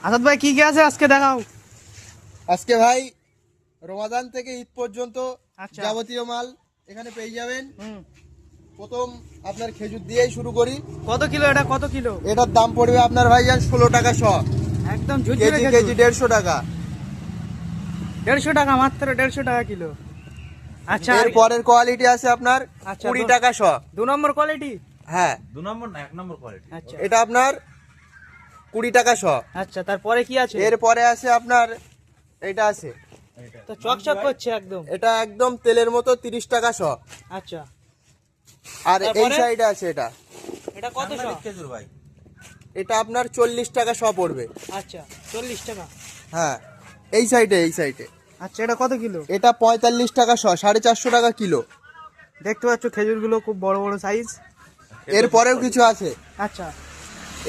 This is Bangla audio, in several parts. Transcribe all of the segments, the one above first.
আসাদ ভাই কি কি আছে আজকে দেখাও। আজকে ভাই রমাদান থেকে ঈদ পর্যন্ত আচ্ছা। যাবতীয় মাল এখানে পেয়ে যাবেন। হুম। প্রথম আপনার খেজুর দিয়েই শুরু করি। কত কিলো এটা, কত কিলো? এটার দাম পড়বে আপনার ভাইজান 16 টাকা শ। একদম ঝুরঝুরে কেজি খেজুর। কেজি 150 টাকা। 150 টাকা, মাত্র 150 টাকা কিলো। আচ্ছা, এর পরের কোয়ালিটি আছে আপনার আচ্ছা, 20 টাকা শ। 2 নম্বর কোয়ালিটি। হ্যাঁ, 2 নম্বর না 1 নম্বর কোয়ালিটি। আচ্ছা এটা আপনার 20 টাকা শ। আচ্ছা, তারপরে কি আছে? এর পরে আছে আপনার এটা আছে, তো চকচক করছে একদম। এটা একদম তেলের মতো 30 টাকা শ। আচ্ছা, আর এই তারপরে? সাইডে আছে এটা, এটা কত শ? খেজুর ভাই। এটা আপনার 40 টাকা শ পড়বে। আচ্ছা, 40 টাকা। হ্যাঁ, এই সাইডে আচ্ছা, এটা কত কিলো? এটা 45 টাকা শ, 450 টাকা কিলো। দেখতে পাচ্ছ খেজুরগুলো খুব বড় বড় সাইজ। এর পরেও কিছু আছে, আচ্ছা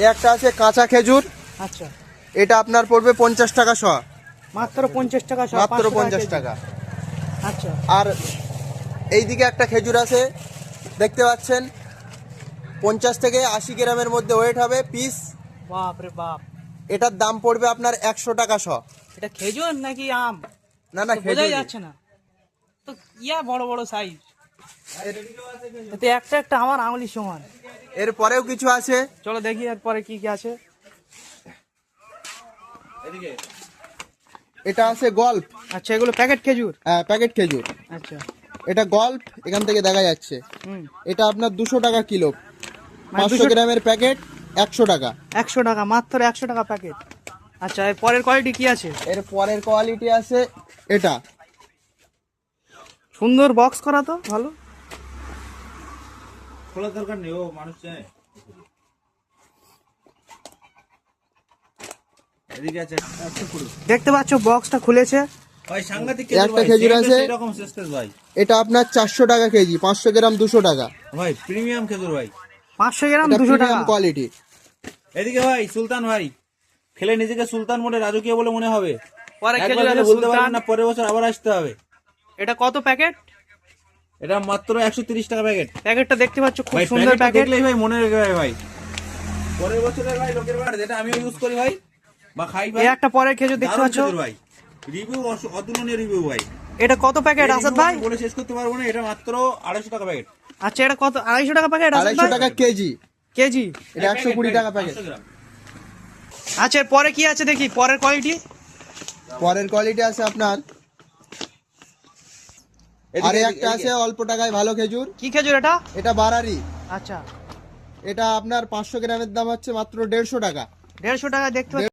এ একটা আছে কাঁচা খেজুর, আচ্ছা, এটা আপনার পড়বে 50 টাকা শ, মাত্র 50 টাকা শ, মাত্র 500 50 কেজি। টাকা। আচ্ছা, আর এইদিকে একটা খেজুর আছে, দেখতে পাচ্ছেন 50 থেকে 80 গ্রামের মধ্যে ওয়েট হবে পিস। বাপ রে বাপ। এটার দাম পড়বে আপনার 100 টাকা শ। এটা খেজুর নাকি আম? না না, তো বোঝাই খেজুর। যাচ্ছে না তো, বড় বড় সাইজ। এতে একটা একটা আমার আঙুলির সমান। এর পরেও কিছু আছে, চলো দেখি এরপরে কি কি আছে। এদিকে এটা আছে গল্প, আচ্ছা, এগুলো প্যাকেট খেজুর। প্যাকেট খেজুর। আচ্ছা। এটা গল্প, এখান থেকে দেখা যাচ্ছে। হুম। এটা আপনার 200 টাকা কিলো, মানে 500 200 গ্রামের প্যাকেট 100 টাকা। 100 টাকা, মাত্র 100 টাকা প্যাকেট। আচ্ছা, এর পরের কোয়ালিটি কি আছে? এর পরের কোয়ালিটি আছে এটা, সুন্দর বক্স করা, তো ভালো। খোলার দরকার নেই, ও মানুষ জানে। এদিকে আছে দেখতে পাচ্ছ বক্সটা খুলেছে। ভাই, সাংঘাতিক একটা খেজুর আছে। এরকম সিস্টেম ভাই। এটা আপনার 400 টাকা কেজি, 500 গ্রাম 200 টাকা। ভাই প্রিমিয়াম খেজুর ভাই। 500 গ্রাম এটা 200 টাকা। Premium quality. এদিকে ভাই সুলতান ভাই, খেলে নিজেকে সুলতান মোড়ে রাজকীয় বলে মনে হবে। পরে একবার খেজুর আছে খেলে বলতে সুলতান। পারবেন না, পরের বছর আবার আসতে হবে। এটা কত প্যাকেট? এটা মাত্র 130 টাকা প্যাকেট। প্যাকেটটা দেখতে পাচ্ছ, খুব ভাই সুন্দর প্যাকেট প্যাকেট। দেখলেই ভাই মনে রেখে ভাই ভাই পরের বছরের ভাই লোকের বাড়ি যেটা আমিও ইউজ করি ভাই বা খাই ভাই। এই একটা পরের খেজুর দেখতে দারুণ পাচ্ছ। খেজুর ভাই, রিভিউ অতুলনীয় রিভিউ ভাই। এটা কত প্যাকেট এই আসাদ review ভাই? আমি বলে শেষ করতে পারবো না। এটা মাত্র 250 টাকা প্যাকেট। আচ্ছা, এটা কত? 250 টাকা প্যাকেট আসাদ 250 ভাই? টাকা কেজি, কেজি। এটা 120 টাকা প্যাকেট। 500 গ্রাম। আচ্ছা, এর পরে কি আছে দেখি, পরের কোয়ালিটি। পরের কোয়ালিটি আছে আপনার, আরে একটা আছে অল্প টাকায় ভালো খেজুর, কি খেজুর এটা? এটা বারারি। আচ্ছা, এটা আপনার 500 গ্রামের দাম হচ্ছে মাত্র 150 টাকা। 150 টাকা। দেখতে পাচ্ছ